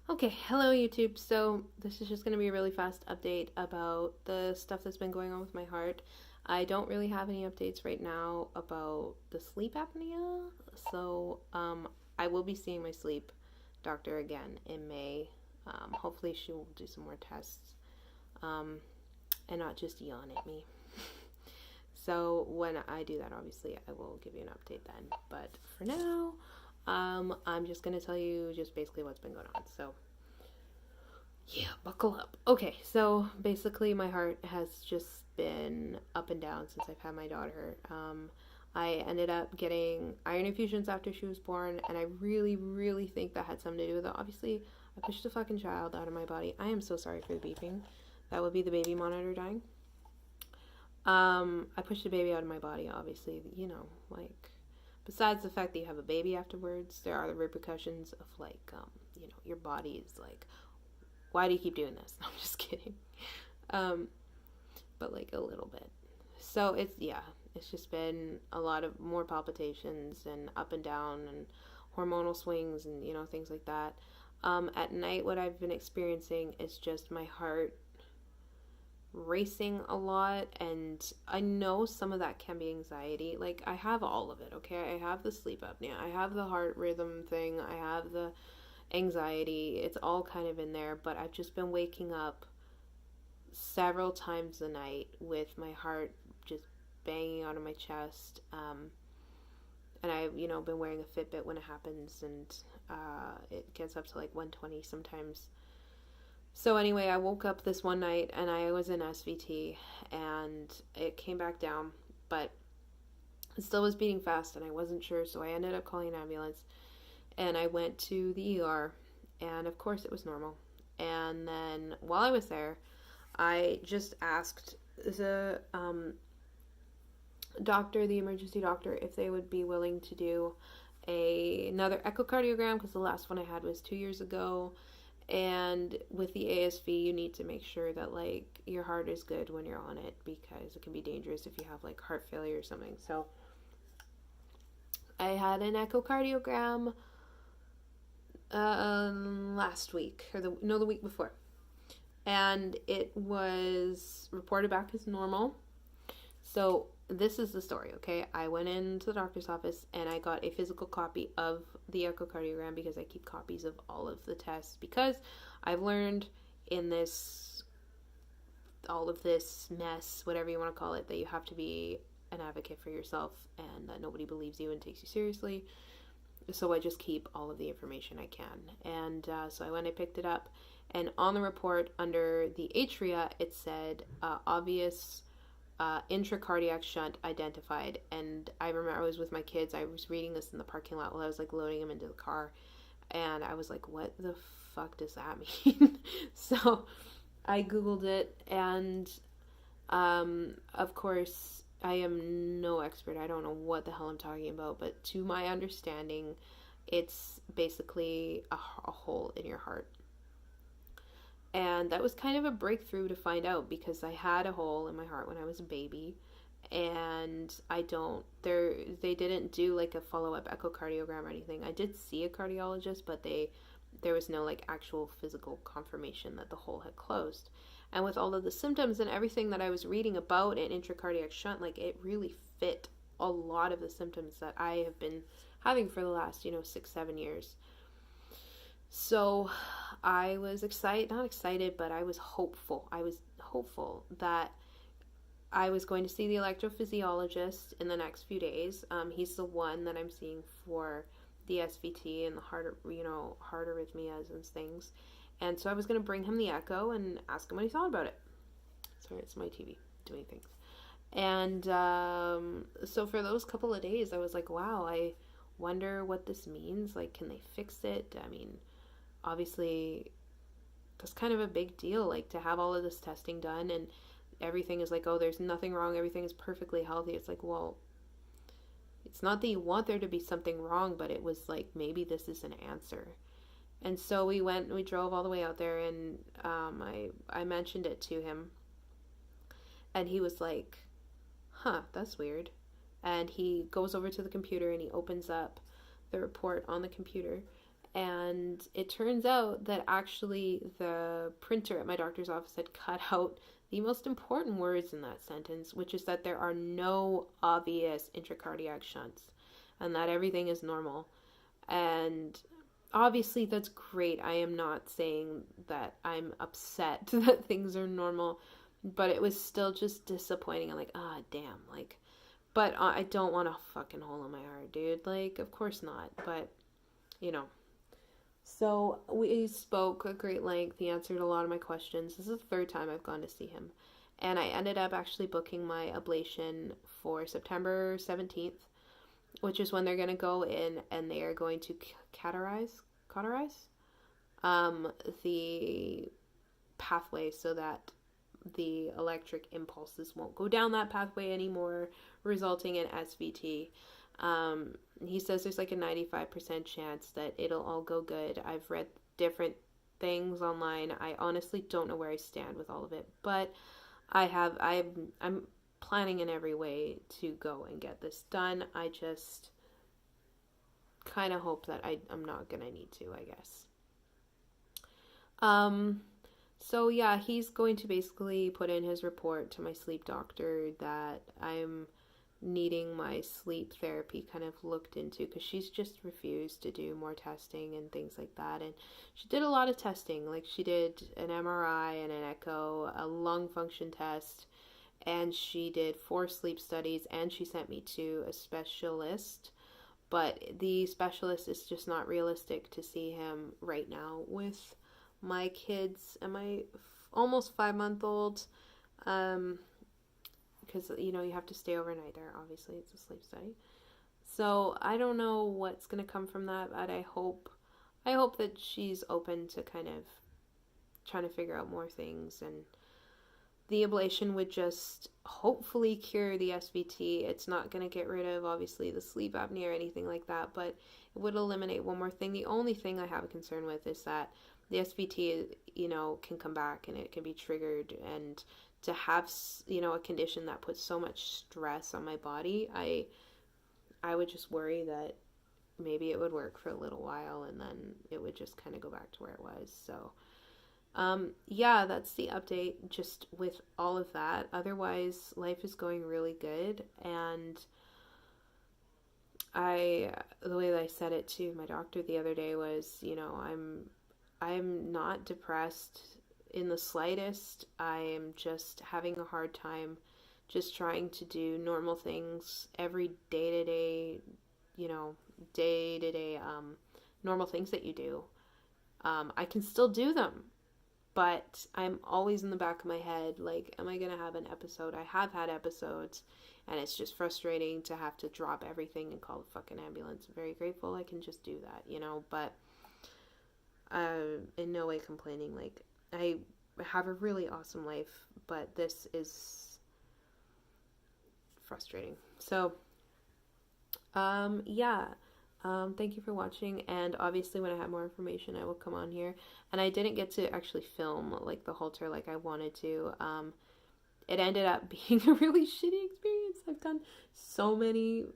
Okay, hello YouTube. So, this is just going to be a really fast update about the stuff that's been going on with my heart. I don't really have any updates right now about the sleep apnea. So, I will be seeing my sleep doctor again in May. Hopefully, she will do some more tests um, and not just yawn at me. So, when I do that, obviously, I will give you an update then. But for now, I'm just going to tell you just basically what's been going on. So, yeah, buckle up. Okay, so basically, my heart has just been up and down since I've had my daughter. I ended up getting iron infusions after she was born, and I really, really think that had something to do with it. Obviously, I pushed a fucking child out of my body. I am so sorry for the beeping. That would be the baby monitor dying. I pushed a baby out of my body, obviously, like, besides the fact that you have a baby afterwards, there are the repercussions of, like, your body is like, why do you keep doing this? No, I'm just kidding. Um, but like a little bit. So it's just been a lot of more palpitations and up and down and hormonal swings and things like that. At night, what I've been experiencing is just my heart racing a lot, and I know some of that can be anxiety. Like, I have all of it, okay? I have the sleep apnea, I have the heart rhythm thing, I have the anxiety. It's all kind of in there, but I've just been waking up several times a night with my heart just banging out of my chest. And I've, been wearing a Fitbit when it happens, and it gets up to like 120 sometimes. So anyway, I woke up this one night and I was in SVT, and it came back down, but it still was beating fast and I wasn't sure, so I ended up calling an ambulance and I went to the ER, and of course it was normal. And then while I was there, I just asked the doctor, the emergency doctor, if they would be willing to do another echocardiogram, because the last one I had was 2 years ago. And with the ASV, you need to make sure that like your heart is good when you're on it, because it can be dangerous if you have like heart failure or something. So I had an echocardiogram last week, or the week before, and it was reported back as normal. So this is the story, okay? I went into the doctor's office and I got a physical copy of the echocardiogram, because I keep copies of all of the tests, because I've learned in this all of this mess, whatever you want to call it, that you have to be an advocate for yourself and that nobody believes you and takes you seriously. So I just keep all of the information I can. And so I went and picked it up, and on the report under the atria, it said obvious intracardiac shunt identified. And I remember I was with my kids. I was reading this in the parking lot while I was like loading them into the car, and I was like, what the fuck does that mean? So I googled it, and of course I am no expert. I don't know what the hell I'm talking about, but to my understanding, it's basically a hole in your heart. And that was kind of a breakthrough to find out, because I had a hole in my heart when I was a baby, and they didn't do like a follow-up echocardiogram or anything. I did see a cardiologist, but there was no like actual physical confirmation that the hole had closed. And with all of the symptoms and everything that I was reading about an intracardiac shunt, like, it really fit a lot of the symptoms that I have been having for the last 6-7 years. So I was not excited, but I was hopeful. I was hopeful that I was going to see the electrophysiologist in the next few days. He's the one that I'm seeing for the SVT and the heart arrhythmias and things. And so I was going to bring him the echo and ask him what he thought about it. Sorry, it's my TV doing things. And so for those couple of days, I was like, wow, I wonder what this means. Like, can they fix it? I mean, obviously, that's kind of a big deal, like, to have all of this testing done and everything is like, oh, there's nothing wrong, everything is perfectly healthy. It's like, well, it's not that you want there to be something wrong, but it was like, maybe this is an answer. And so we drove all the way out there, and I mentioned it to him, and he was like, huh, that's weird. And he goes over to the computer and he opens up the report on the computer, And it turns out that actually the printer at my doctor's office had cut out the most important words in that sentence, which is that there are no obvious intracardiac shunts and that everything is normal. And obviously that's great. I am not saying that I'm upset that things are normal, but it was still just disappointing. I'm like, ah, damn, like, but I don't want a fucking hole in my heart, dude. Like, of course not, but, you know. So we spoke at great length. He answered a lot of my questions. This is the third time I've gone to see him. And I ended up actually booking my ablation for September 17th, which is when they're going to go in and they are going to cauterize the pathway so that the electric impulses won't go down that pathway anymore, resulting in SVT. He says there's like a 95% chance that it'll all go good. I've read different things online. I honestly don't know where I stand with all of it, but I'm planning in every way to go and get this done. I just kind of hope that I'm not gonna need to, I guess. So yeah, he's going to basically put in his report to my sleep doctor that I'm needing my sleep therapy kind of looked into, because she's just refused to do more testing and things like that. And she did a lot of testing, like she did an MRI and an echo, a lung function test, and she did 4 sleep studies, and she sent me to a specialist, but the specialist is just not realistic to see him right now with my kids and my almost 5-month-old, because, you know, you have to stay overnight there. Obviously, it's a sleep study. So I don't know what's going to come from that, but I hope that she's open to kind of trying to figure out more things, and the ablation would just hopefully cure the SVT. It's not going to get rid of, obviously, the sleep apnea or anything like that, but it would eliminate one more thing. The only thing I have a concern with is that the SVT, you know, can come back and it can be triggered, and to have, you know, a condition that puts so much stress on my body, I would just worry that maybe it would work for a little while and then it would just kind of go back to where it was. So yeah, that's the update just with all of that. Otherwise, life is going really good, and the way that I said it to my doctor the other day was, you know, I'm not depressed in the slightest. I am just having a hard time just trying to do normal things every day-to-day, you know, day-to-day normal things that you do. I can still do them, but I'm always in the back of my head, like, am I going to have an episode? I have had episodes, and it's just frustrating to have to drop everything and call the fucking ambulance. I'm very grateful I can just do that, you know, but in no way complaining. Like, I have a really awesome life, but this is frustrating. So, yeah. Thank you for watching, and obviously when I have more information I will come on here. And I didn't get to actually film like the halter like I wanted to. It ended up being a really shitty experience. I've done so many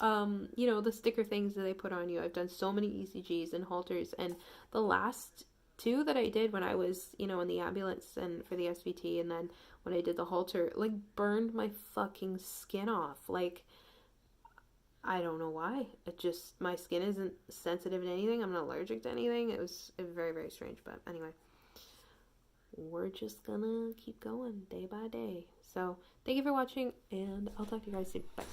you know, the sticker things that they put on you. I've done so many ECGs and halters, and the last 2 that I did when I was, you know, in the ambulance and for the SVT, and then when I did the halter, like, burned my fucking skin off. Like, I don't know why. It just, my skin isn't sensitive to anything. I'm not allergic to anything. It was very, very strange. But anyway, we're just gonna keep going day by day. So thank you for watching, and I'll talk to you guys soon. Bye.